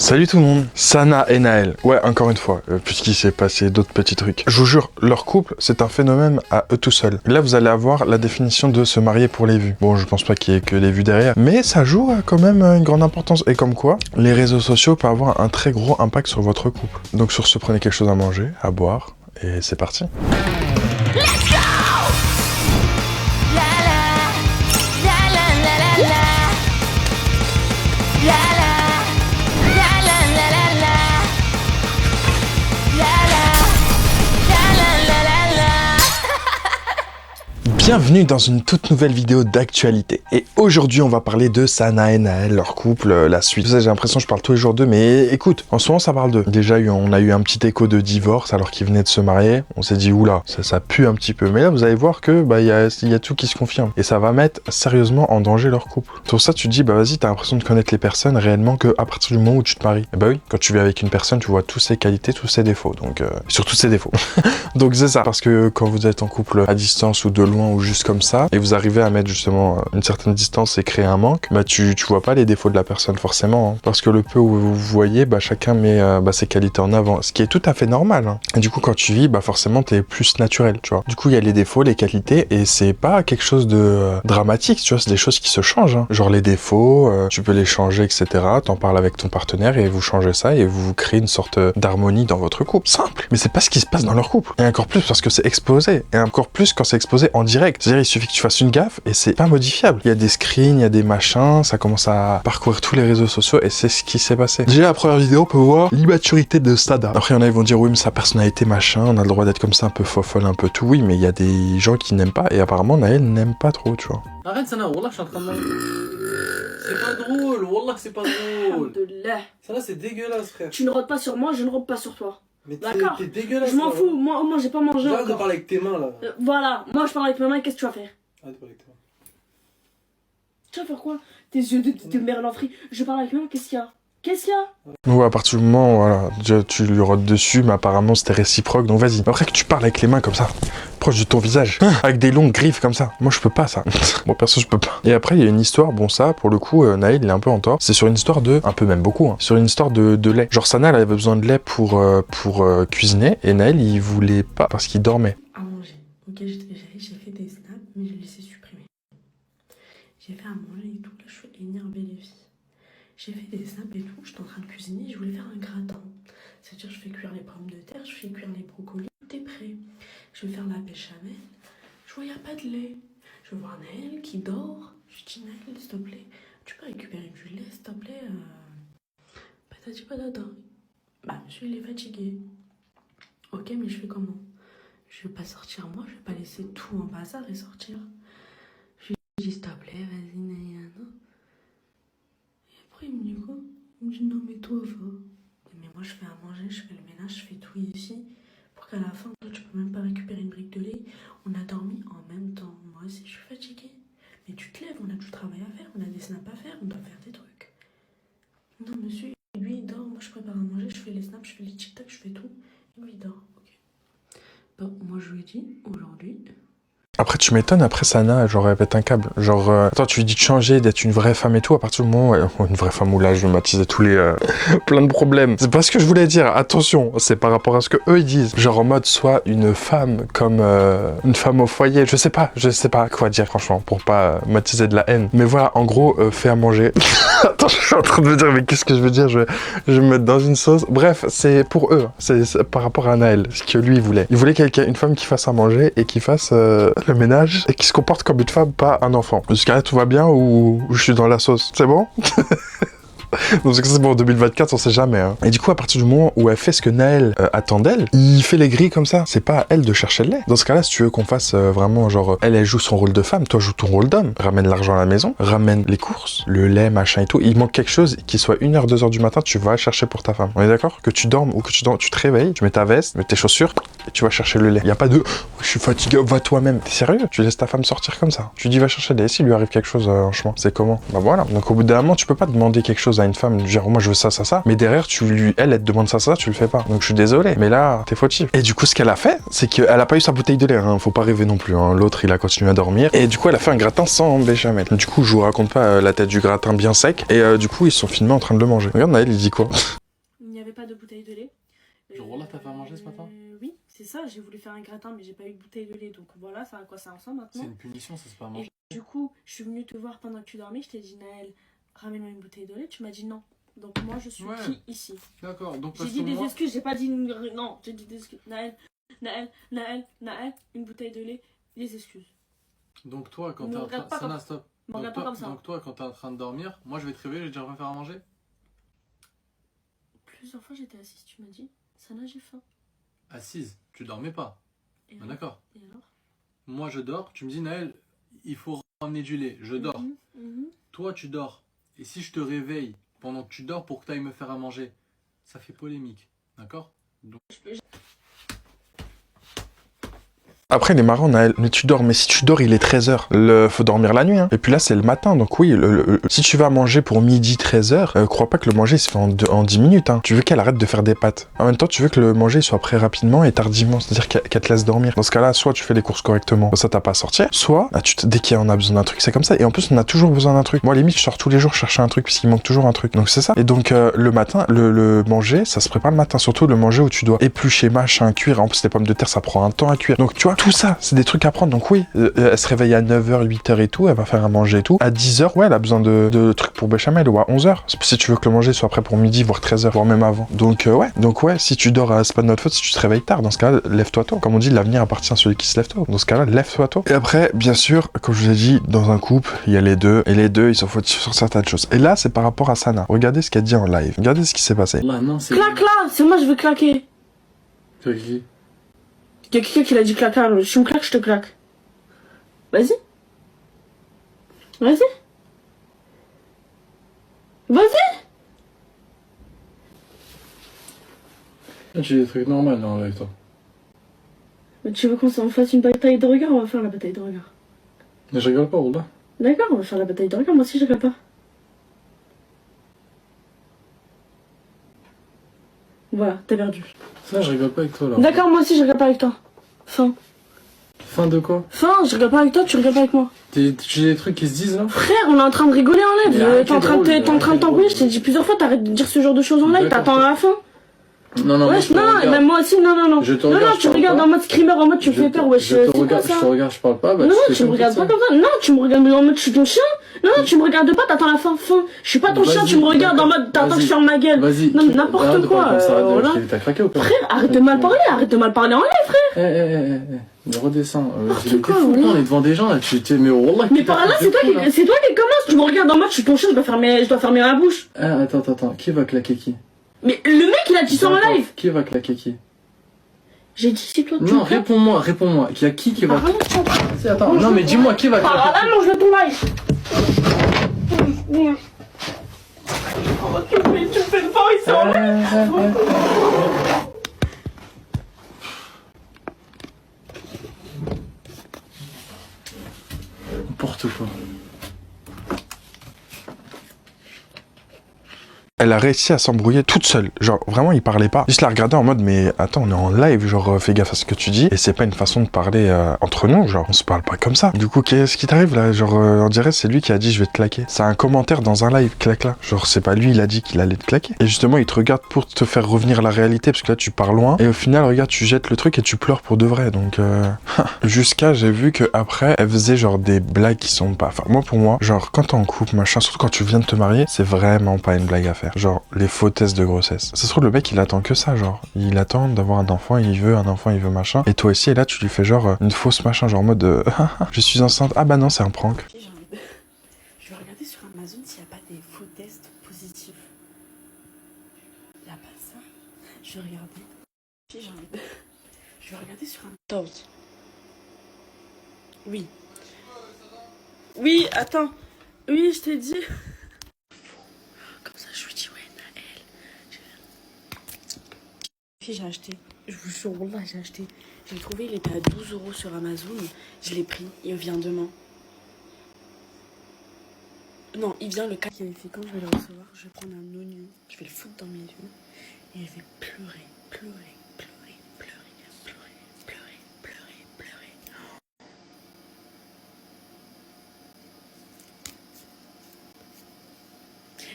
Salut tout le monde, Sana et Naël. Ouais, encore une fois, puisqu'il s'est passé d'autres petits trucs. Je vous jure, leur couple, c'est un phénomène à eux tout seuls. Là, vous allez avoir la définition de se marier pour les vues. Bon, je pense pas qu'il y ait que les vues derrière, mais ça joue quand même une grande importance. Et comme quoi, les réseaux sociaux peuvent avoir un très gros impact sur votre couple. Donc sur ce, prenez quelque chose à manger, à boire, et c'est parti. Let's go! La la, la la la la la, la la, la la la la la, la la, la la la la. Bienvenue dans une toute nouvelle vidéo d'actualité. Et aujourd'hui, on va parler de Sana et Naël, leur couple, la suite. J'ai l'impression que je parle tous les jours d'eux, mais écoute, en ce moment, ça parle d'eux. Déjà, on a eu un petit écho de divorce alors qu'ils venaient de se marier. On s'est dit, oula, ça pue un petit peu. Mais là, vous allez voir que y a tout qui se confirme. Et ça va mettre sérieusement en danger leur couple. Sur ça, tu te dis, vas-y, t'as l'impression de connaître les personnes réellement qu'à partir du moment où tu te maries. Et oui, quand tu vis avec une personne, tu vois tous ses qualités, tous ses défauts. Donc, surtout ses défauts. Donc c'est ça. Parce que quand vous êtes en couple à distance ou de loin ou juste comme ça, et vous arrivez à mettre justement une certaine distance et créer un manque, tu vois pas les défauts de la personne forcément, hein. Parce que le peu où vous voyez, chacun met ses qualités en avant, ce qui est tout à fait normal, hein. Et du coup, quand tu vis, forcément, t'es plus naturel, tu vois. Du coup, il y a les défauts, les qualités, et c'est pas quelque chose de dramatique, tu vois, c'est des choses qui se changent, hein. Genre les défauts, tu peux les changer, etc. T'en parles avec ton partenaire et vous changez ça et vous créez une sorte d'harmonie dans votre couple. Simple. Mais c'est pas ce qui se passe dans leur couple. Et encore plus parce que c'est exposé. Et encore plus quand c'est exposé en direct. C'est-à-dire, il suffit que tu fasses une gaffe et c'est pas modifiable. Il y a des screens, il y a des machins, ça commence à parcourir tous les réseaux sociaux et c'est ce qui s'est passé. Déjà, la première vidéo, on peut voir l'immaturité de Sada. Après, il y en a, ils vont dire, oui, mais sa personnalité, machin, on a le droit d'être comme ça, un peu fofolle, un peu tout. Oui, mais il y a des gens qui n'aiment pas et apparemment, Naël n'aime pas trop, tu vois. Arrête Sana, wallah, je suis en train de manger. C'est pas drôle, wallah, c'est pas drôle. Alhamdoulilah. Sana, c'est dégueulasse, frère. Tu ne rôdes pas sur moi, je ne rôde pas sur toi. Mais D'accord. t'es dégueulasse. Je m'en là. fous, moi j'ai pas mangé Arrête de encore. parler avec tes mains là. Voilà, moi je parle avec mes mains, qu'est-ce que tu vas faire? Arrête de parler avec tes mains. Tu vas faire quoi? Tes yeux de merlanfrie. Je parle avec mes mains, qu'est-ce qu'il y a? Qu'est-ce qu'il y a? Ouais, à partir du moment, voilà, déjà, tu lui rôdes dessus, mais apparemment c'était réciproque, donc vas-y. Après que tu parles avec les mains comme ça, proche de ton visage, avec des longues griffes comme ça, moi je peux pas ça. Bon, perso, je peux pas. Et après, il y a une histoire, bon ça, pour le coup, Naël, il est un peu en tort, c'est sur une histoire de, un peu même beaucoup, hein, sur une histoire de lait. Genre Sana, elle avait besoin de lait pour cuisiner, et Naël, il voulait pas, parce qu'il dormait. À manger. Ok, j'ai fait des snaps, mais j'ai laissé supprimer. J'ai fait à manger et tout, là je suis énervée les filles. J'ai fait des snaps et tout, j'étais en train de cuisiner, je voulais faire un gratin. C'est-à-dire je fais cuire les pommes de terre, je fais cuire les brocolis, tout est prêt. Je vais faire la béchamel, je vois il n'y a pas de lait. Je vois Naël qui dort, je dis Naël s'il te plaît, tu peux récupérer du lait s'il te plaît patati patata. Monsieur il est fatigué. Ok, mais je fais comment? Je vais pas sortir moi, je vais pas laisser tout en bazar et sortir. Je lui dis s'il te plaît, vas-y, Nayana. Et après il me dit quoi? Il me dit non mais toi va. Mais moi je fais à manger, je fais le ménage, je fais tout ici. Pour qu'à la fin, toi tu peux même pas récupérer une brique de lait. On a dormi en même temps. Moi aussi je suis fatiguée. Mais tu te lèves, on a du travail à faire, on a des snaps à faire, on doit faire des trucs. Non monsieur, lui il dort, moi je prépare à manger, je fais les snaps, je fais les tic-tac, je fais tout. Et lui il dort. Bon, moi je lui ai dit aujourd'hui. Après, tu m'étonnes, après Sana, genre, elle pète un câble. Genre, attends, tu lui dis de changer, d'être une vraie femme et tout, à partir du moment où une vraie femme, où là, je vais m'attiser tous les... plein de problèmes. C'est pas ce que je voulais dire, attention, c'est par rapport à ce que eux ils disent. Genre, en mode, soit une femme comme une femme au foyer, je sais pas quoi dire, franchement, pour pas m'attiser de la haine. Mais voilà, en gros, fais à manger. Attends, je suis en train de me dire, mais qu'est-ce que je veux dire, je vais me mettre dans une sauce. Bref, c'est pour eux, c'est par rapport à Naël, ce que lui, il voulait. Il voulait une femme qui fasse à manger et qui fasse... le ménage et qui se comporte comme une femme, pas un enfant. Jusqu'à là, tout va bien ou je suis dans la sauce? C'est bon? Donc c'est bon, en 2024, on sait jamais, hein. Et du coup, à partir du moment où elle fait ce que Naël attend d'elle, il fait les grilles comme ça. C'est pas à elle de chercher le lait. Dans ce cas-là, si tu veux qu'on fasse vraiment, genre, elle joue son rôle de femme, toi joue ton rôle d'homme. Ramène l'argent à la maison, ramène les courses, le lait, machin et tout. Il manque quelque chose, qu'il soit 1h, 2h du matin, tu vas le chercher pour ta femme. On est d'accord? Que tu dormes ou que tu te réveilles, tu mets ta veste, mets tes chaussures, et tu vas chercher le lait. Y a pas de je suis fatigué, va toi-même. T'es sérieux? Tu laisses ta femme sortir comme ça? Tu dis va chercher le lait, s'il lui arrive quelque chose en chemin, c'est comment? Bah voilà. Donc au bout d'un moment, tu peux pas demander quelque chose à une femme, genre moi je veux ça, ça, ça, mais derrière elle te demande ça, ça, tu le fais pas. Donc je suis désolé, mais là t'es fautif. Et du coup, ce qu'elle a fait, c'est qu'elle a pas eu sa bouteille de lait, hein. Faut pas rêver non plus, hein. L'autre il a continué à dormir, et du coup elle a fait un gratin sans béchamel. Du coup, je vous raconte pas la tête du gratin bien sec, et du coup ils se sont filmés en train de le manger. Regarde Naël, il dit quoi? Il n'y avait pas de bouteille de lait. Genre, voilà, t'as fait à manger ce matin? Oui, c'est ça, j'ai voulu faire un gratin, mais j'ai pas eu de bouteille de lait, donc voilà, ça à quoi ça ressemble C'est maintenant. une punition, ça c'est pas à manger. Du coup, je suis venue te voir pendant que tu dormais, je t'ai dit Naël, ramène-moi une bouteille de lait, tu m'as dit non. Donc moi je suis Ouais. qui ici? D'accord, donc J'ai parce dit que des moi... excuses, j'ai pas dit non, j'ai dit des excuses. Naël, une bouteille de lait, des excuses. Donc toi, quand Me t'es en regarde train... pas comme- Sana, stop. Me Donc regarde pas toi, comme ça. donc toi, quand t'es en train de dormir, moi je vais te réveiller, je vais te dire va faire à manger. Plusieurs fois j'étais assise, tu m'as dit, Sana j'ai faim. Assise, tu dormais pas. Et Ah, alors d'accord. Et alors Moi je dors, tu me dis Naël, il faut ramener du lait, je dors. Mhm. Toi tu dors. Et si je te réveille pendant que tu dors pour que tu ailles me faire à manger, ça fait polémique. D'accord? Donc... Après, il est marrant, Naël. Mais tu dors. Mais si tu dors, il est 13h. Faut dormir la nuit, hein. Et puis là, c'est le matin. Donc oui, si tu vas manger pour midi 13h, crois pas que le manger il se fait en 10 minutes, hein. Tu veux qu'elle arrête de faire des pâtes. En même temps, tu veux que le manger il soit prêt rapidement et tardivement. C'est-à-dire qu'elle te laisse dormir. Dans ce cas-là, soit tu fais les courses correctement, ça t'as pas à sortir. Soit, bah, dès qu'on a besoin d'un truc, c'est comme ça. Et en plus, on a toujours besoin d'un truc. Moi, à la limite, je sors tous les jours chercher un truc puisqu'il manque toujours un truc. Donc c'est ça. Et donc, le matin, le manger, ça se prépare le matin. Surtout le manger où tu dois éplucher, machin, cuire. En plus, les pommes de terre, ça prend un temps à cuire. Donc, tu vois, tout ça, c'est des trucs à prendre. Donc oui, elle se réveille à 9h, 8h et tout, elle va faire à manger et tout. À 10h, ouais, elle a besoin de trucs pour béchamel, ou à 11h. Si tu veux que le manger soit prêt pour midi, voire 13h, voire même avant. Donc ouais, si tu dors, c'est pas de notre faute si tu te réveilles tard. Dans ce cas-là, lève-toi tôt. Comme on dit, l'avenir appartient à celui qui se lève tôt. Dans ce cas-là, lève-toi tôt. Et après, bien sûr, comme je vous ai dit, dans un couple, il y a les deux. Et les deux, ils sont fautifs sur certaines choses. Et là, c'est par rapport à Sana. Regardez ce qu'elle dit en live. Regardez ce qui s'est passé. Là, non, c'est... Clac là, c'est moi je veux claquer. C'est qui? Il y a quelqu'un qui l'a dit claquer, alors si tu me claques, je te claque. Vas-y. Vas-y. Vas-y. J'ai des trucs normaux dans avec toi. Mais tu veux qu'on fasse une bataille de regard? On va faire la bataille de regard. Mais je rigole pas, Wallah. D'accord, on va faire la bataille de regard. Moi aussi, je rigole pas. Voilà, t'as perdu. Ça, je rigole pas avec toi, là. D'accord, moi aussi, je rigole pas avec toi. Fin. Fin de quoi? Fin, je rigole pas avec toi, tu rigoles pas avec moi. J'ai des trucs qui se disent, là? Frère, on est en train de rigoler en Mais live. arrête, T'es en train de t'embrouiller. Je t'ai dit plusieurs fois, t'arrêtes de dire ce genre de choses en live. D'accord. T'attends à la fin. Non, non, Wesh, moi, je te non, regarde. même moi aussi, non. Je te Non, regarde, non, je tu me parle regardes pas. en mode screamer, en mode tu me fais peur, wesh. Je C'est te quoi regarde, ça? je te regarde, je parle pas. Bah, Non, fais tu me comme regardes ça. pas comme ça. Non, tu me regardes en mode je suis ton chien. Non, tu me regardes pas, t'attends la fin. Je suis pas ton chien, Vas-y, tu me regardes en d'accord. mode t'attends que je Vas-y. ferme ma gueule. Vas-y. Non, n'importe Arrête de quoi. parler comme ça, Voilà. T'as craqué ou pas? Frère, arrête de mal parler en live, frère. Mais redescends. T'es quoi, fou, Wallah. on est devant des gens, là. Mais Wallah, Mais par là, c'est toi qui commence. Tu me regardes en mode je suis ton chien, je dois fermer ma bouche. Attends. Qui va claquer qui? Mais le mec, il a dit ça en live. Qui va claquer qui? J'ai dit si toi tu Non, me fais. réponds-moi. Il y a qui va... Par là, tu Vas-y, attends, non mais dis-moi qui va Par claquer là, qui? mange-le ton live. Oh, tu me fais le fort, il s'en va. N'importe quoi. Elle a réussi à s'embrouiller toute seule. Genre, vraiment, il parlait pas. Juste la regarder en mode, mais attends, on est en live, genre, fais gaffe à ce que tu dis. Et c'est pas une façon de parler entre nous, genre, on se parle pas comme ça. Du coup, qu'est-ce qui t'arrive là? Genre, on dirait c'est lui qui a dit, je vais te claquer. C'est un commentaire dans un live, clac là. Genre, c'est pas lui, il a dit qu'il allait te claquer. Et justement, il te regarde pour te faire revenir à la réalité, parce que là, tu pars loin. Et au final, regarde, tu jettes le truc et tu pleures pour de vrai. Donc, jusqu'à, j'ai vu que après, elle faisait genre des blagues qui sont pas. Enfin, moi, pour moi, genre, quand t'es en couple, machin, surtout quand tu viens de te marier, c'est vraiment pas une blague à faire. Genre, les faux tests de grossesse. Ça se trouve, le mec, il attend que ça, genre. Il attend d'avoir un enfant, il veut un enfant, il veut machin. Et toi aussi, et là, tu lui fais genre une fausse machin, genre en mode je suis enceinte. Ah bah non, c'est un prank. Je vais regarder sur Amazon s'il n'y a pas des faux tests positifs. Il n'y a pas ça. Je vais regarder. Je vais regarder sur Amazon. Oui. Oui, attends. Oui, je t'ai dit. Comme ça, je lui dis, ouais, Naël. Puis j'ai acheté. Je vous jure, wallah, j'ai acheté. J'ai trouvé, il était à 12 € sur Amazon. Je l'ai pris, il vient demain. Non, il vient le 4 qui avait fait quand je vais le recevoir. Je vais prendre un oignon, je vais le foutre dans mes yeux. Et je vais pleurer, pleurer, pleurer, pleurer, pleurer, pleurer, pleurer, pleurer.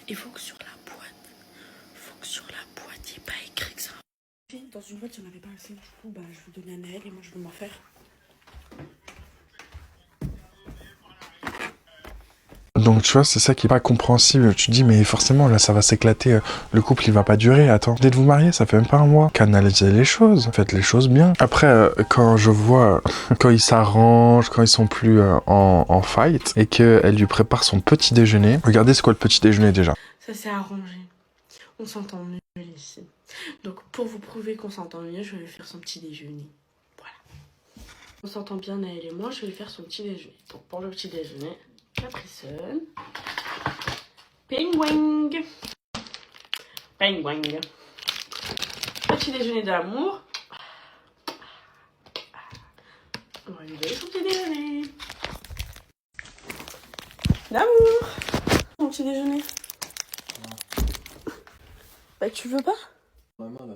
Il faut que sur la boîte, il n'y ait pas écrit que ça. Dans une boîte, il n'y en avait pas assez. Du coup, bah, je vais donner à Naël et moi, je vais m'en faire. Donc tu vois, c'est ça qui est pas compréhensible. Tu te dis, mais forcément, là, ça va s'éclater. Le couple, il va pas durer. Attends, dès de vous marier, ça fait même pas un mois. Canalisez les choses. Faites les choses bien. Après, quand je vois, quand ils s'arrangent, quand ils sont plus en fight, et qu'elle lui prépare son petit déjeuner. Regardez, c'est quoi le petit déjeuner déjà? Ça s'est arrangé. On s'entend mieux ici. Donc, pour vous prouver qu'on s'entend mieux, je vais lui faire son petit déjeuner. Voilà. On s'entend bien, Naël et moi, je vais lui faire son petit déjeuner. Donc, pour le petit déjeuner, Capricène. Pingwing. Pingwing. Petit déjeuner d'amour. On va lui donner son petit déjeuner. D'amour. Mon petit déjeuner. Bah, tu veux pas? Maman, là.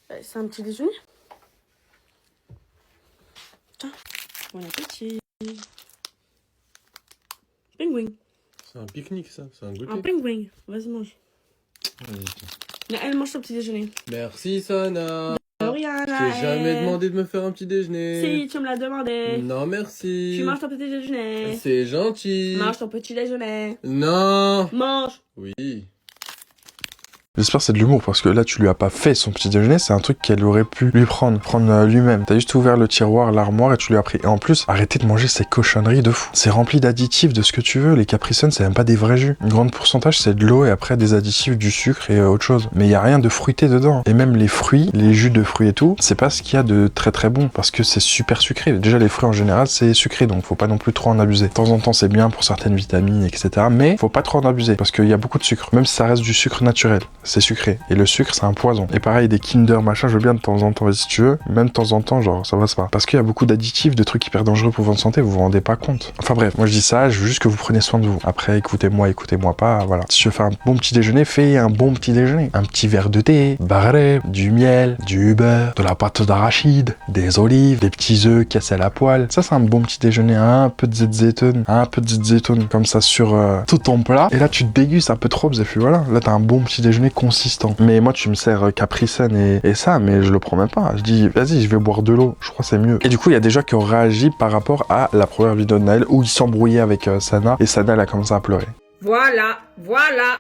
Bah, c'est un petit déjeuner. Tiens, bon appétit. Pingwing. C'est un pique-nique, ça. C'est un goûter. Un pingwing. Vas-y, mange. Là, elle mange son petit déjeuner. Merci, Sana. Rien, Je t'ai jamais demandé de me faire un petit déjeuner. Si, tu me l'as demandé. Non, merci. Tu manges ton petit déjeuner. C'est gentil. Mange ton petit déjeuner. Non. Mange. Oui. J'espère que c'est de l'humour, parce que là, tu lui as pas fait son petit déjeuner, c'est un truc qu'elle aurait pu lui prendre lui-même. T'as juste ouvert le tiroir, l'armoire, et tu lui as pris. Et en plus, arrêtez de manger ces cochonneries de fou. C'est rempli d'additifs, de ce que tu veux. Les Capricènes, c'est même pas des vrais jus. Une grande pourcentage, c'est de l'eau, et après, des additifs, du sucre et autre chose. Mais il y a rien de fruité dedans. Et même les fruits, les jus de fruits et tout, c'est pas ce qu'il y a de très très bon, parce que c'est super sucré. Déjà, les fruits, en général, c'est sucré, donc faut pas non plus trop en abuser. De temps en temps, c'est bien pour certaines vitamines, etc. Mais faut pas trop en abuser, parce qu'il y a beaucoup de sucre. Même si ça reste du sucre naturel, c'est sucré. Et le sucre, c'est un poison. Et pareil, des Kinder, machin, je veux bien de temps en temps, si tu veux. Même de temps en temps, genre, ça va pas. Parce qu'il y a beaucoup d'additifs, de trucs hyper dangereux pour votre santé, vous vous rendez pas compte. Enfin bref, moi je dis ça, je veux juste que vous preniez soin de vous. Après, écoutez-moi pas, voilà. Si tu veux faire un bon petit déjeuner, fais un bon petit déjeuner. Un petit verre de thé, barré, du miel, du beurre, de la pâte d'arachide, des olives, des petits œufs cassés à la poêle. Ça, c'est un bon petit déjeuner. Un peu de zeytoun, comme ça sur tout ton plat. Et là, tu te dégustes un peu trop, et puis voilà. Là, t'as un bon petit déjeuner consistant. Mais moi, tu me sers Capricène et ça, mais je le prends même pas. Je dis, vas-y, je vais boire de l'eau. Je crois que c'est mieux. Et du coup, il y a des gens qui ont réagi par rapport à la première vidéo de Naël où il s'embrouillait avec Sana et Sana, elle a commencé à pleurer. Voilà.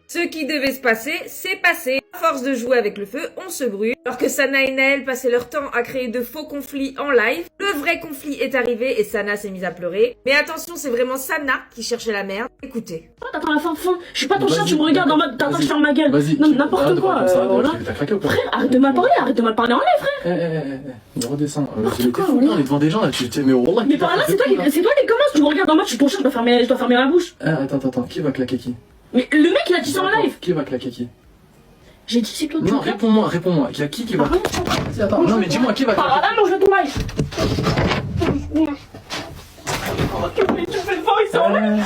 Ce qui devait se passer, c'est passé. À force de jouer avec le feu, on se brûle. Alors que Sana et Naël passaient leur temps à créer de faux conflits en live, le vrai conflit est arrivé et Sana s'est mise à pleurer. Mais attention, c'est vraiment Sana qui cherchait la merde. Écoutez. T'attends la fin. Je suis pas ton chien, tu me regardes en mode t'attends que je ferme ma gueule. Vas-y. Non, n'importe quoi. T'as craqué ou pas? Frère, arrête de mal parler en live, frère. Redescends. N'importe quoi, On est devant des gens là, tu t'es mais wallah. Mais par là, c'est toi qui commence, tu me regardes en mode je suis ton chien, je dois fermer la bouche. Attends, qui va claquer qui? Mais le mec, il a dit ça en live. Qui va claquer qui? J'ai dit c'est toi, tu Non, claques. réponds-moi. Il y a qui va? Vas-y, attends. Non, mais dis-moi qui va claquer. Ah non, je vais ton live. Tu fais le fort, il s'en live.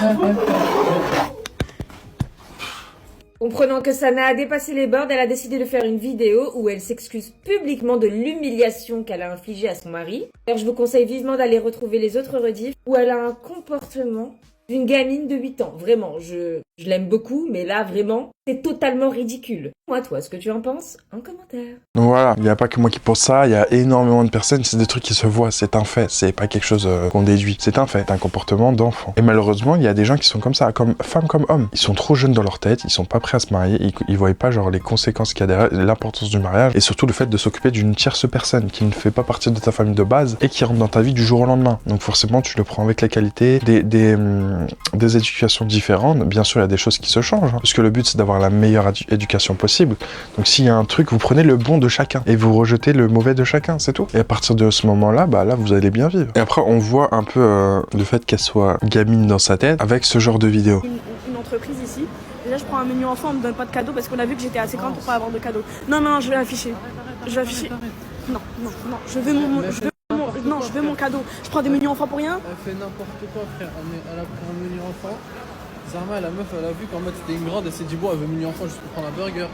Comprenant que Sana a dépassé les bords, elle a décidé de faire une vidéo où elle s'excuse publiquement de l'humiliation qu'elle a infligée à son mari. Alors je vous conseille vivement d'aller retrouver les autres rediffs où elle a un comportement d'une gamine de 8 ans. Vraiment, je l'aime beaucoup, mais là, vraiment, c'est totalement ridicule. Moi, toi, ce que tu en penses, en commentaire. Donc voilà, il n'y a pas que moi qui pense ça, il y a énormément de personnes, c'est des trucs qui se voient, c'est un fait, c'est pas quelque chose qu'on déduit, c'est un fait, c'est un comportement d'enfant. Et malheureusement, il y a des gens qui sont comme ça, comme femmes comme hommes. Ils sont trop jeunes dans leur tête, ils sont pas prêts à se marier, ils voient pas genre les conséquences qu'il y a derrière, l'importance du mariage, et surtout le fait de s'occuper d'une tierce personne qui ne fait pas partie de ta famille de base et qui rentre dans ta vie du jour au lendemain. Donc forcément, tu le prends avec la qualité, des éducations différentes. Bien sûr, il y a des choses qui se changent, hein, parce que le but c'est d'avoir la meilleure éducation possible. Donc s'il y a un truc, vous prenez le bon de chacun et vous rejetez le mauvais de chacun, c'est tout. Et à partir de ce moment-là, bah là vous allez bien vivre. Et après on voit un peu le fait qu'elle soit gamine dans sa tête avec ce genre de vidéo. Une entreprise ici. Déjà, je prends un menu enfant, on me donne pas de cadeau parce qu'on a vu que j'étais assez grande pour pas avoir de cadeau. Non, je vais afficher. Je vais afficher. Non, je veux je veux mon cadeau. Je prends des menus enfants pour rien. Elle fait n'importe quoi, frère. Elle a pris un menu enfant. Zarma, la meuf, elle a vu qu'en mode c'était une grande, elle s'est dit, bon, elle veut menu enfant juste pour prendre un burger.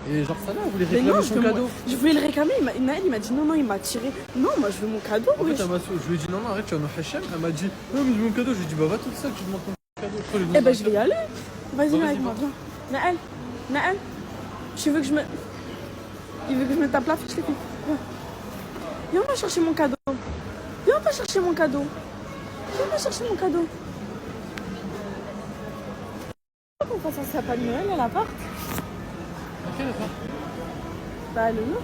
Et genre, ça là, elle voulait Mais réclamer non, son cadeau. je voulais le réclamer. Naël, il m'a dit non, il m'a tiré. Non, moi, je veux mon cadeau. En fait, wesh. je lui ai dit, non, arrête, tu vas me faire chier. Elle m'a dit, non, mais je veux mon cadeau. Je lui ai dit, bah, va toute seule, tu demandes ton cadeau. Eh ben, je vais y aller. Vas-y, Bah, viens vas-y, avec moi, va. viens. Naël, tu veux que je me... Il veut que je me tape la fiche, les filles. Viens, on va chercher mon cadeau. Viens, on va chercher mon cadeau. Viens, on va chercher mon cadeau. Pourquoi ça s'appelle pas de Noël à l'appart? Ok, d'accord. Bah, le nôtre.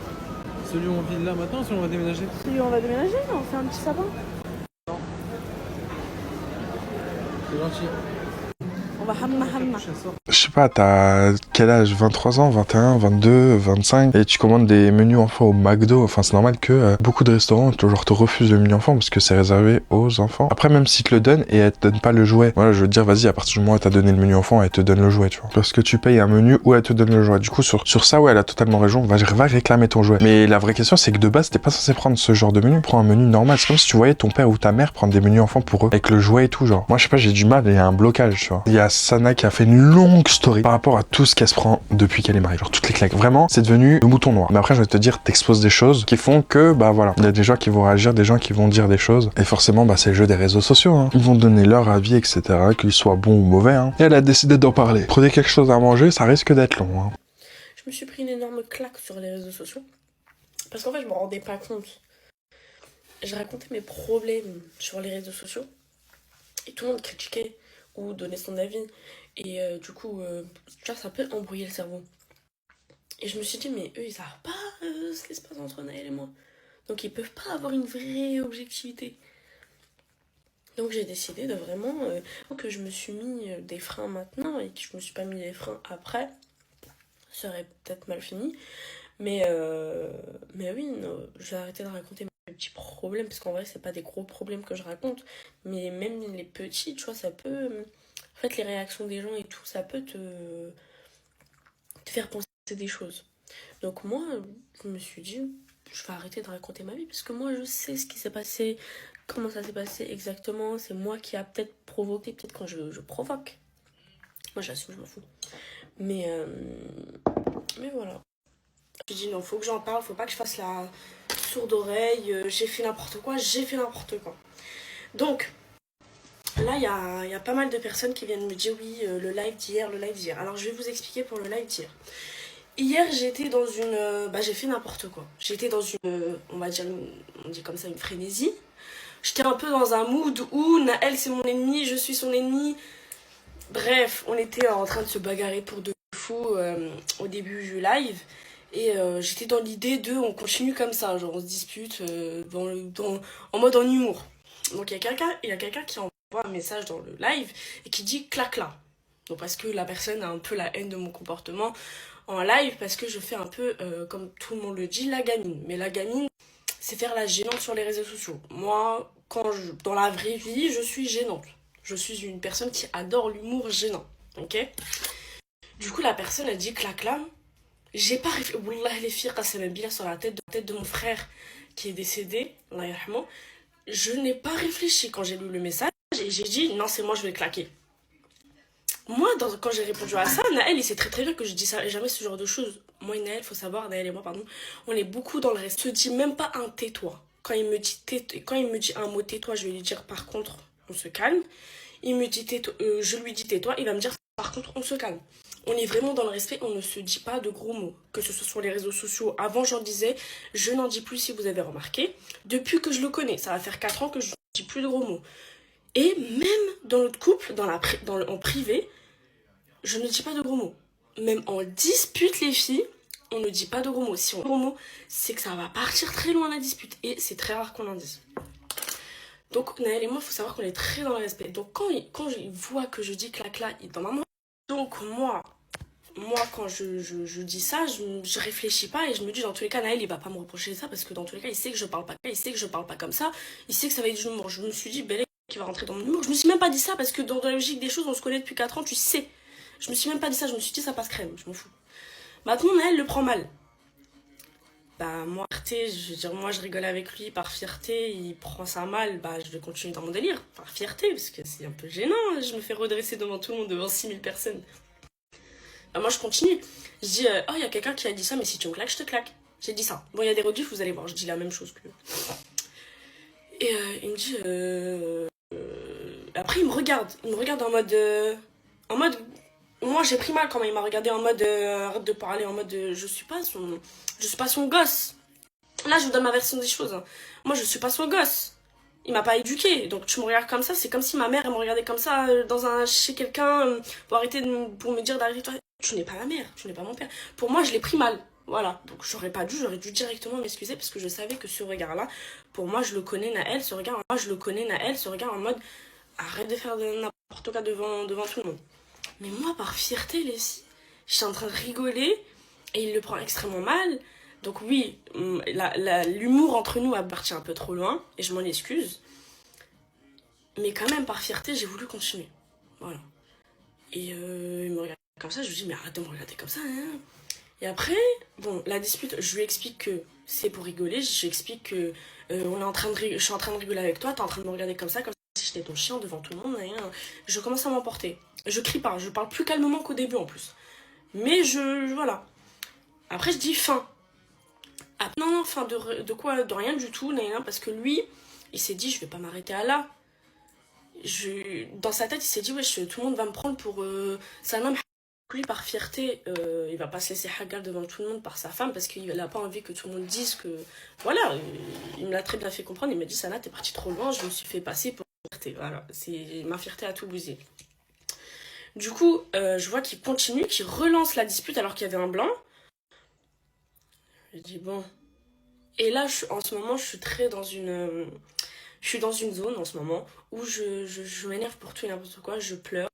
Celui où on vit là maintenant, celui où on va déménager. Celui où on va déménager, on fait un petit sapin. C'est gentil. On va hamna. Je sais pas, t'as quel âge? 23 ans, 21, 22, 25, et tu commandes des menus enfants au McDo. Enfin, c'est normal que beaucoup de restaurants genre te refusent le menu enfant parce que c'est réservé aux enfants. Après, même s'ils te le donnent et elles te donnent pas le jouet, voilà, je veux dire, vas-y, à partir du moment où t'as donné le menu enfant, elle te donne le jouet, tu vois. Parce que tu payes un menu où elle te donne le jouet. Du coup, sur ça, ouais, elle a totalement raison. Va réclamer ton jouet. Mais la vraie question, c'est que de base, t'es pas censé prendre ce genre de menu. Prends un menu normal. C'est comme si tu voyais ton père ou ta mère prendre des menus enfants pour eux, avec le jouet et tout, genre. Moi, je sais pas, j'ai du mal, il y a un blocage, tu vois. Il y a Sana qui a fait une longue story par rapport à tout ce qu'elle se prend depuis qu'elle est mariée. Genre, toutes les claques. Vraiment, c'est devenu le mouton noir. Mais après, je vais te dire, t'exposes des choses qui font que, bah voilà, il y a des gens qui vont réagir, des gens qui vont dire des choses. Et forcément, bah, c'est le jeu des réseaux sociaux, hein. Ils vont donner leur avis, etc., qu'ils soient bons ou mauvais, hein. Et elle a décidé d'en parler. Prenez quelque chose à manger, ça risque d'être long, hein. Je me suis pris une énorme claque sur les réseaux sociaux. Parce qu'en fait, je me rendais pas compte. Je racontais mes problèmes sur les réseaux sociaux. Et tout le monde critiquait ou donnait son avis. Et du coup, tu vois, ça peut embrouiller le cerveau. Et je me suis dit, mais eux, ils savent pas ce qui se passe entre Naël et moi. Donc, ils peuvent pas avoir une vraie objectivité. Donc, j'ai décidé de vraiment... que je me suis mis des freins maintenant et que je me suis pas mis les freins après. Ça aurait peut-être mal fini. Mais oui, non, je vais arrêter de raconter mes petits problèmes. Parce qu'en vrai, c'est pas des gros problèmes que je raconte. Mais même les petits, tu vois, ça peut... En fait, les réactions des gens et tout, ça peut te faire penser des choses. Donc moi, je me suis dit, je vais arrêter de raconter ma vie, parce que moi, je sais ce qui s'est passé, comment ça s'est passé exactement. C'est moi qui a peut-être provoqué, peut-être quand je provoque. Moi, j'assume, je m'en fous. Mais voilà. Je me dis, non, faut que j'en parle, faut pas que je fasse la sourde oreille. J'ai fait n'importe quoi. Donc... Là, il y a pas mal de personnes qui viennent me dire oui, le live d'hier. Alors, je vais vous expliquer pour le live d'hier. Hier, j'étais dans une... j'ai fait n'importe quoi. J'étais dans une... on va dire, on dit comme ça, une frénésie. J'étais un peu dans un mood où Naël, c'est mon ennemi, je suis son ennemi. Bref, on était en train de se bagarrer pour de fou au début du live. Et j'étais dans l'idée de... On continue comme ça, genre on se dispute en mode en humour. Donc, il y a quelqu'un qui envoie un message dans le live et qui dit clac là. Donc parce que la personne a un peu la haine de mon comportement en live, parce que je fais un peu comme tout le monde le dit, la gamine. Mais la gamine, c'est faire la gênante sur les réseaux sociaux. Moi, dans la vraie vie, je suis gênante. Je suis une personne qui adore l'humour gênant. Ok. Du coup, la personne a dit clac là. J'ai pas réfléchi. Wallah les filles, c'est même bien sur la tête de mon frère qui est décédé. Allah yarhamou. Je n'ai pas réfléchi quand j'ai lu le message. Et j'ai dit, non, c'est moi, je vais le claquer. Moi, quand j'ai répondu à ça, Naël, il sait très très bien que je dis ça, jamais ce genre de choses. Moi et Naël, faut savoir, Naël et moi, pardon, on est beaucoup dans le reste. Je ne dis même pas un tais-toi. Quand il me dit un mot tais-toi, je vais lui dire, par contre, on se calme. Il me dit je lui dis tais-toi, il va me dire, par contre, on se calme. On est vraiment dans le respect, on ne se dit pas de gros mots. Que ce soit sur les réseaux sociaux, avant j'en disais, je n'en dis plus si vous avez remarqué. Depuis que je le connais, ça va faire 4 ans que je ne dis plus de gros mots. Et même dans notre couple, en privé, je ne dis pas de gros mots. Même en dispute, les filles, on ne dit pas de gros mots. Si on dit de gros mots, c'est que ça va partir très loin la dispute. Et c'est très rare qu'on en dise. Donc, Naël et moi, il faut savoir qu'on est très dans le respect. Donc, quand il voit que je dis clac-là, il est dans ma main. Donc, moi, quand je dis ça, je réfléchis pas et je me dis, dans tous les cas, Naël, il va pas me reprocher ça parce que dans tous les cas, il sait que je parle pas comme ça. Il sait que ça va être du humour. Je me suis dit, Belle qui va rentrer dans mon humour. Je me suis même pas dit ça parce que dans la logique des choses, on se connaît depuis 4 ans, tu sais. Je me suis même pas dit ça, je me suis dit, ça passe crème, je m'en fous. Maintenant, Naël le prend mal. bah moi, fierté, je veux dire, moi je rigole avec lui par fierté, il prend ça mal, bah je vais continuer dans mon délire, par fierté, parce que c'est un peu gênant, je me fais redresser devant tout le monde, devant 6000 personnes. Bah moi je continue, je dis, oh il y a quelqu'un qui a dit ça, mais si tu me claques, je te claque. J'ai dit ça. Bon, il y a des rediffs, vous allez voir, je dis la même chose que... Et il me dit... Après, il me regarde en mode... Moi, j'ai pris mal quand même. Il m'a regardé en mode... arrête de parler, en mode... je suis pas son gosse. Là, je vous donne ma version des choses. Hein. Moi, je suis pas son gosse. Il m'a pas éduqué. Donc, tu me regardes comme ça. C'est comme si ma mère, elle me regardait comme ça chez quelqu'un pour me dire d'arrêter. Tu n'es pas ma mère, tu n'es pas mon père. Pour moi, je l'ai pris mal. Voilà, donc j'aurais dû directement m'excuser parce que je savais que ce regard-là, pour moi, je le connais Naël, ce regard en mode arrête de faire n'importe quoi devant tout le monde. Mais moi, par fierté, les filles, j'étais en train de rigoler et il le prend extrêmement mal. Donc oui, l'humour entre nous a parti un peu trop loin et je m'en excuse. Mais quand même, par fierté, j'ai voulu continuer. Voilà. Et il me regarde comme ça, je lui dis mais arrête de me regarder comme ça, hein. Et après, bon, la dispute, je lui explique que c'est pour rigoler, je lui explique que je suis en train de rigoler avec toi, t'es en train de me regarder comme si j'étais ton chien devant tout le monde, et je commence à m'emporter. Je crie pas, je parle plus calmement qu'au début en plus. Mais voilà. Après, je dis fin. Ah, non, fin de quoi? De rien du tout, parce que lui, il s'est dit, je vais pas m'arrêter à là. Dans sa tête, il s'est dit, ouais, tout le monde va me prendre pour Sanam. Lui, par fierté, il va pas se laisser hagar devant tout le monde par sa femme parce qu'il a pas envie que tout le monde dise que... Voilà, il me l'a très bien fait comprendre. Il m'a dit, Sana, t'es partie trop loin, je me suis fait passer pour fierté. Voilà, c'est ma fierté à tout bousiller. Du coup, je vois qu'il continue, qu'il relance la dispute alors qu'il y avait un blanc. Je dis, bon... Et là, en ce moment, je suis très dans une... Je suis dans une zone en ce moment où je m'énerve pour tout et n'importe quoi, je pleure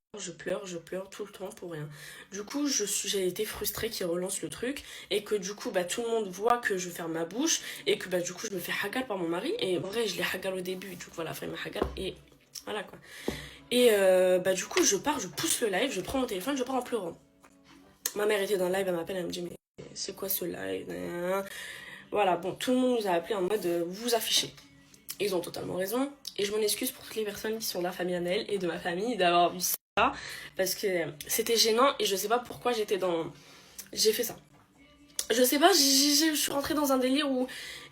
tout le temps pour rien. Du coup, j'ai été frustrée qu'il relance le truc et que du coup, bah, tout le monde voit que je ferme ma bouche et que bah, du coup, je me fais hagar par mon mari. Et en vrai, je l'ai hagar au début, du coup, voilà, fait ma hagar et voilà quoi. Et bah, du coup, je pousse le live, je prends mon téléphone, je pars en pleurant. Ma mère était dans le live, elle m'appelle, elle me dit, mais c'est quoi ce live? Voilà, bon, tout le monde nous a appelé en mode vous affichez. Ils ont totalement raison. Et je m'en excuse pour toutes les personnes qui sont de la famille Anaël et de ma famille d'avoir vu ça. Parce que c'était gênant et je sais pas pourquoi j'ai fait ça. Je sais pas, je suis rentrée dans un délire où...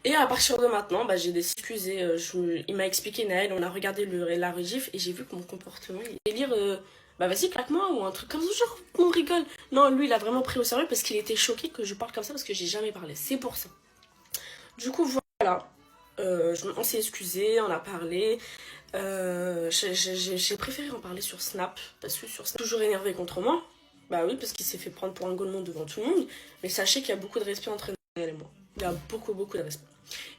Et à partir de maintenant, bah, j'ai décidé d'excuser. Il m'a expliqué Naël, on a regardé la rediff et j'ai vu que mon comportement... Délire, bah vas-y, claque-moi ou un truc comme ça, genre, on rigole. Non, lui, il a vraiment pris au sérieux parce qu'il était choqué que je parle comme ça parce que j'ai jamais parlé. C'est pour ça. Du coup, voilà. On s'est excusé, on a parlé. J'ai préféré en parler sur Snap parce que sur Snap, toujours énervé contre moi. Bah oui, parce qu'il s'est fait prendre pour un golemon devant tout le monde. Mais sachez qu'il y a beaucoup de respect entre elle et moi. Il y a beaucoup de respect.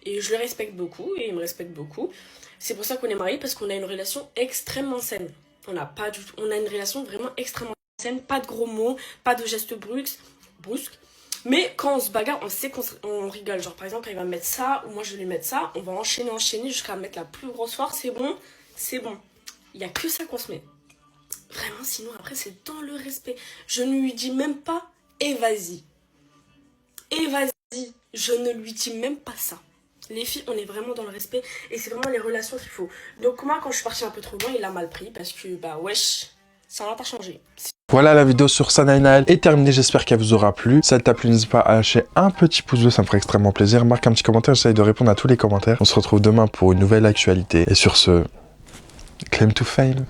Et je le respecte beaucoup et il me respecte beaucoup. C'est pour ça qu'on est mariés parce qu'on a une relation extrêmement saine. On a une relation vraiment extrêmement saine. Pas de gros mots, pas de gestes brusques. Mais quand on se bagarre, on sait qu'on rigole. Genre par exemple, quand il va me mettre ça, ou moi je vais lui mettre ça, on va enchaîner jusqu'à mettre la plus grosse force. C'est bon. Il n'y a que ça qu'on se met. Vraiment, sinon après c'est dans le respect. Je ne lui dis même pas, et vas-y. Je ne lui dis même pas ça. Les filles, on est vraiment dans le respect. Et c'est vraiment les relations qu'il faut. Donc moi, quand je suis partie un peu trop loin, il a mal pris. Parce que, bah wesh, ça n'a pas changé. Voilà, la vidéo sur Sana et Naël est terminée, j'espère qu'elle vous aura plu. Si elle t'a plu, n'hésite pas à lâcher un petit pouce bleu, ça me ferait extrêmement plaisir. Marque un petit commentaire, j'essaye de répondre à tous les commentaires. On se retrouve demain pour une nouvelle actualité. Et sur ce, claim to fame.